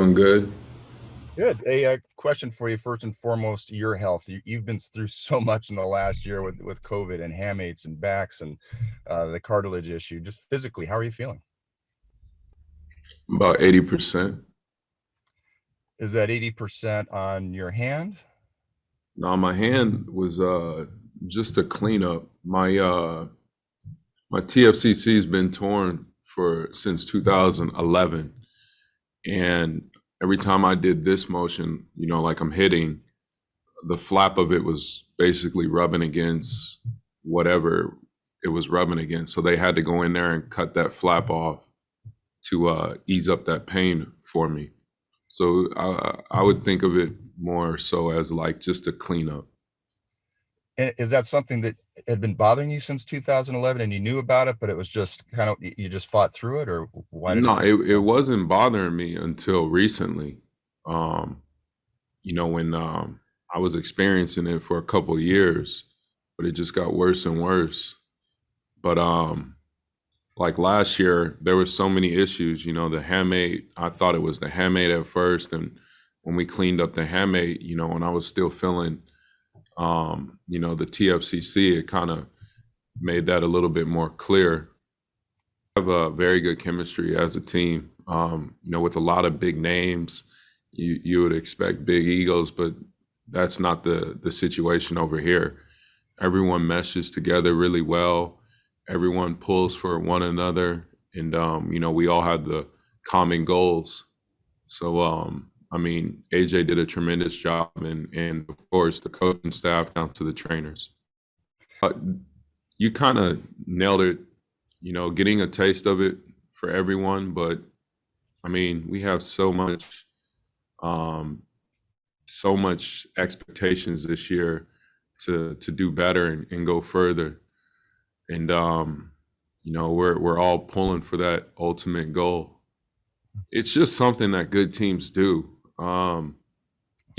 Doing good. Good. A question for you first and foremost, your health. You've been through so much in the last year with COVID and hammates and backs and the cartilage issue. Just physically, how are you feeling? About 80%. Is that 80% on your hand? Now my hand was just a cleanup. My TFCC has been torn for since 2011, and every time I did this motion, like I'm hitting, the flap of it was basically rubbing against whatever it was rubbing against. So they had to go in there and cut that flap off to ease up that pain for me. So I would think of it more so as like just a cleanup. And is that something that had been bothering you since 2011 and you knew about it, but it was just kind of, you just fought through it, or why did it No, take it so long? wasn't bothering me until recently. Um, when I was experiencing it for a couple of years, but it just got worse and worse. But like last year, there were so many issues. The hamate, I thought it was the hamate at first, and when we cleaned up the hamate, when I was still feeling the TFCC, it kind of made that a little bit more clear. We have a very good chemistry as a team. With a lot of big names, you would expect big egos, but that's not the situation over here. Everyone meshes together really well. Everyone pulls for one another, and we all have the common goals. So AJ did a tremendous job, and of course the coaching staff down to the trainers. But you kind of nailed it, getting a taste of it for everyone. But we have so much expectations this year to do better and go further. And we're all pulling for that ultimate goal. It's just something that good teams do. The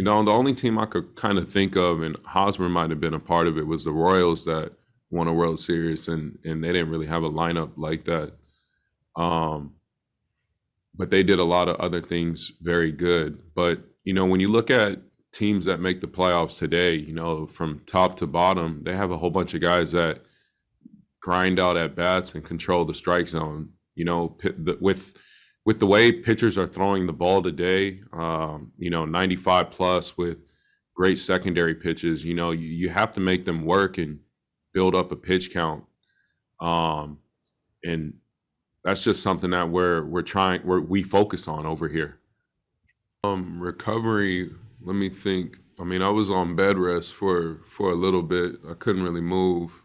only team I could kind of think of, and Hosmer might have been a part of it, was the Royals that won a World Series, and they didn't really have a lineup like that. But they did a lot of other things very good. But when you look at teams that make the playoffs today, from top to bottom, they have a whole bunch of guys that grind out at bats and control the strike zone. With the way pitchers are throwing the ball today, 95 plus with great secondary pitches, you have to make them work and build up a pitch count. And that's just something that we focus on over here. Recovery, let me think. I was on bed rest for a little bit. I couldn't really move.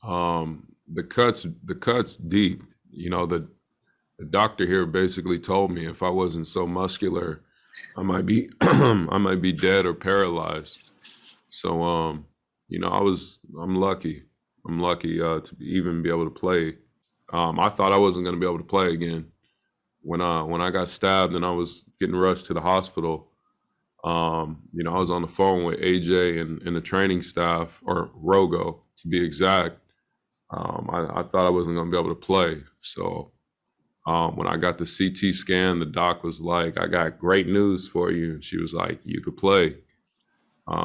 The cuts deep. The doctor here basically told me if I wasn't so muscular, I might be I might be dead or paralyzed. So I'm lucky. I'm lucky to even be able to play. I thought I wasn't going to be able to play again when I got stabbed and I was getting rushed to the hospital. I was on the phone with AJ and the training staff, or Rogo to be exact. I thought I wasn't going to be able to play. So when I got the CT scan, the doc was like, "I got great news for you." She was like, "You could play."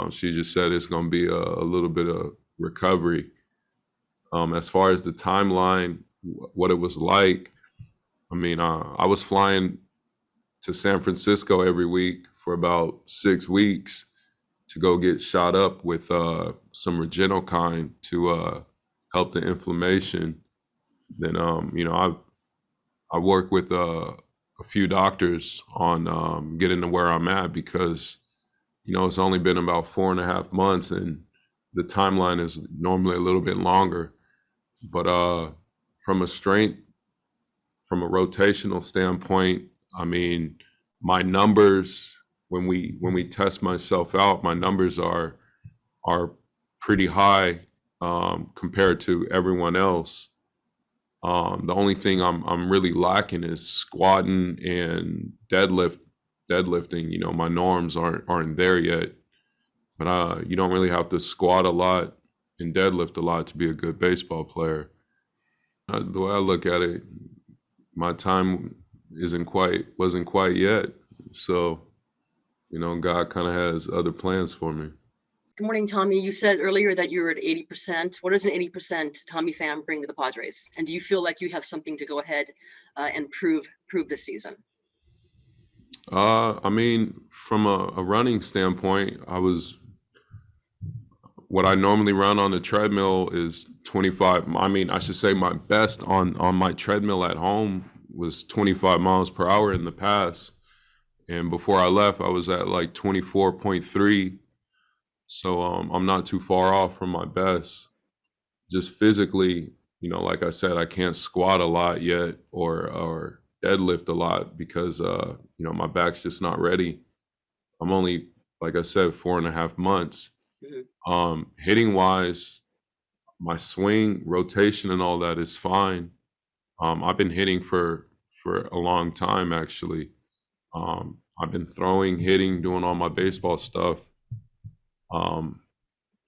She just said it's going to be a little bit of recovery. As far as the timeline, what it was like, I was flying to San Francisco every week for about 6 weeks to go get shot up with some Regenokine to help the inflammation. Then, I work with a few doctors on getting to where I'm at because, it's only been about 4.5 months and the timeline is normally a little bit longer. But from a strength, from a rotational standpoint, my numbers when we test myself out, my numbers are pretty high compared to everyone else. The only thing I'm really lacking is squatting and deadlifting. My norms aren't there yet. But you don't really have to squat a lot and deadlift a lot to be a good baseball player. The way I look at it, my time wasn't quite yet. So, God kind of has other plans for me. Good morning, Tommy. You said earlier that you were at 80%. What does an 80% Tommy Pham bring to the Padres? And do you feel like you have something to go ahead and prove this season? I mean, from a running standpoint, what I normally run on the treadmill is 25. I mean, I should say my best on my treadmill at home was 25 miles per hour in the past. And before I left, I was at like 24.3. So I'm not too far off from my best. Just physically, like I said, I can't squat a lot yet or deadlift a lot because my back's just not ready. I'm only, like I said, 4.5 months. Hitting wise, my swing, rotation, and all that is fine. I've been hitting for a long time actually. I've been throwing, hitting, doing all my baseball stuff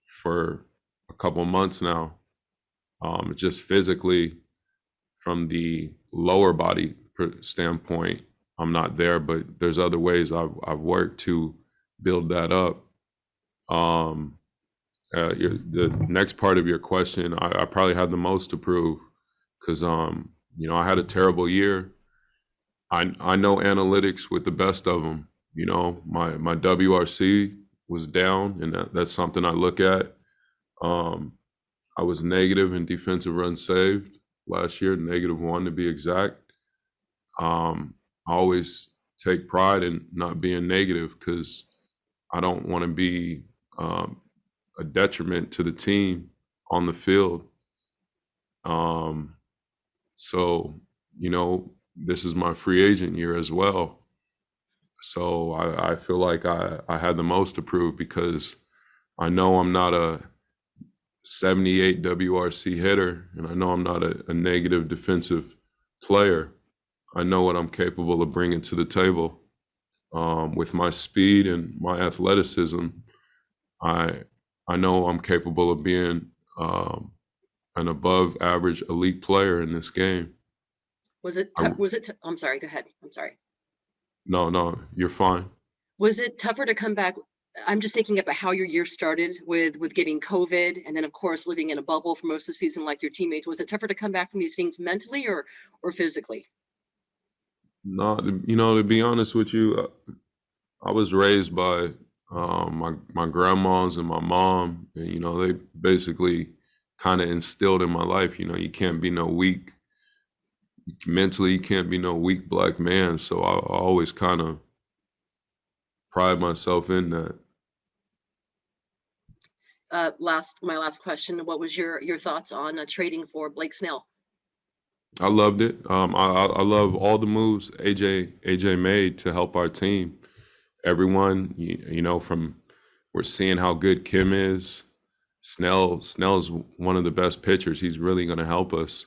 for a couple months now. Just physically, from the lower body standpoint, I'm not there, but there's other ways I've worked to build that up. The next part of your question, I probably had the most to prove because I had a terrible year. I know analytics with the best of them. My WRC was down, and that's something I look at. I was negative in defensive runs saved last year, -1 to be exact. I always take pride in not being negative because I don't want to be a detriment to the team on the field. So, this is my free agent year as well. So I feel like I had the most to prove because I know I'm not a 78 WRC hitter, and I know I'm not a negative defensive player. I know what I'm capable of bringing to the table. With my speed and my athleticism, I know I'm capable of being an above average elite player in this game. I'm sorry, go ahead. I'm sorry. No, you're fine. Was it tougher to come back? I'm just thinking about how your year started with getting COVID and then of course living in a bubble for most of the season like your teammates. Was it tougher to come back from these things mentally or physically? No, to be honest with you, I was raised by my grandmas and my mom, and they basically kind of instilled in my life, you can't be no weak mentally, you can't be no weak black man. So I always kind of pride myself in that. My last question: what was your thoughts on trading for Blake Snell? I loved it. I love all the moves AJ made to help our team. Everyone, from we're seeing how good Kim is. Snell's one of the best pitchers. He's really going to help us,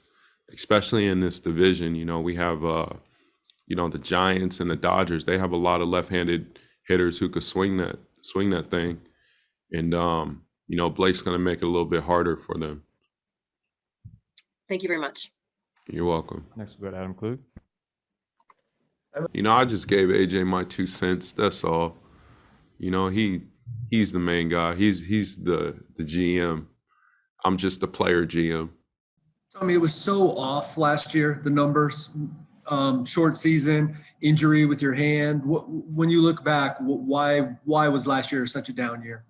especially in this division. We have the Giants and the Dodgers. They have a lot of left-handed hitters who could swing that thing, and Blake's going to make it a little bit harder for them. Thank you very much. You're welcome. Next, we've got Adam Klug. I just gave AJ my 2 cents. That's all. He's the main guy. He's the GM. I'm just the player GM. Tommy, it was so off last year, the numbers, short season, injury with your hand. When you look back, why was last year such a down year?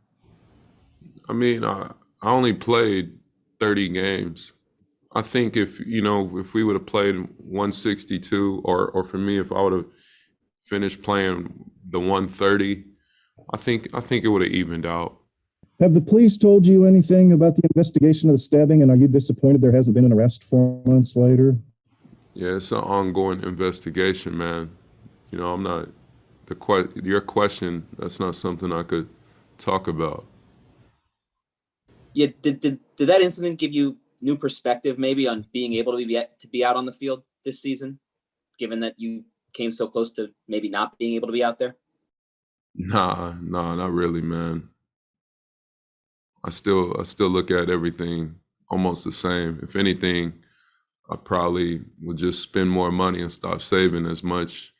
I mean, I only played 30 games. I think if we would have played 162, or for me, if I would have finished playing the 130, I think it would have evened out. Have the police told you anything about the investigation of the stabbing, and are you disappointed there hasn't been an arrest 4 months later? Yeah, it's an ongoing investigation, man. I'm not your question. That's not something I could talk about. Yeah, did that incident give you new perspective maybe on being able to be out on the field this season, given that you came so close to maybe not being able to be out there? Nah, not really, man. I still look at everything almost the same. If anything, I probably would just spend more money and stop saving as much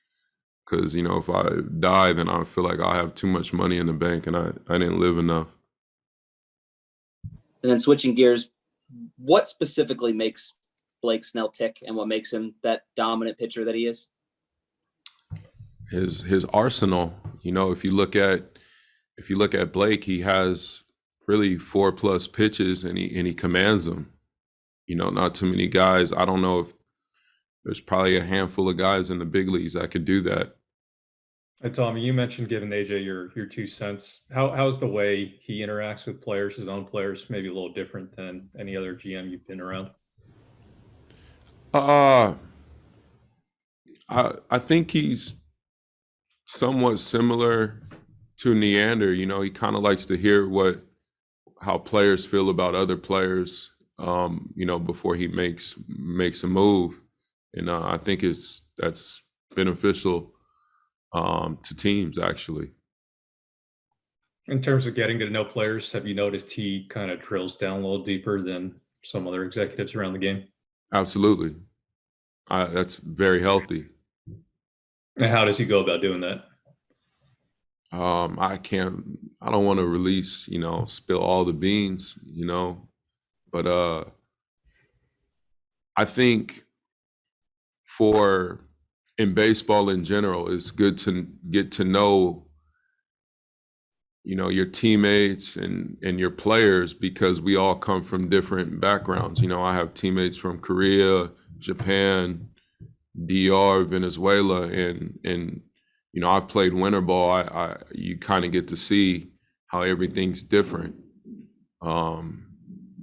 because, you know, if I die, then I feel like I have too much money in the bank and I didn't live enough. And then switching gears, what specifically makes Blake Snell tick, and what makes him that dominant pitcher that he is? His arsenal. You know, if you look at Blake, he has really 4+ pitches and he commands them. You know, not too many guys. I don't know if there's probably a handful of guys in the big leagues that could do that. Hey, Tommy, you mentioned giving AJ your 2 cents. How's the way he interacts with players, his own players, maybe a little different than any other GM you've been around? I think he's somewhat similar to Neander. You know, he kind of likes to hear how players feel about other players, you know, before he makes a move. And I think that's beneficial to teams, actually. In terms of getting to know players, have you noticed he kind of drills down a little deeper than some other executives around the game? Absolutely. That's very healthy. And how does he go about doing that? I don't want to release, you know, spill all the beans, you know, but I think in baseball in general, it's good to get to know, you know, your teammates and your players, because we all come from different backgrounds. You know, I have teammates from Korea, Japan, DR, Venezuela, and you know, I've played winter ball. You kind of get to see how everything's different.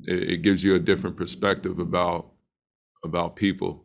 It gives you a different perspective about people.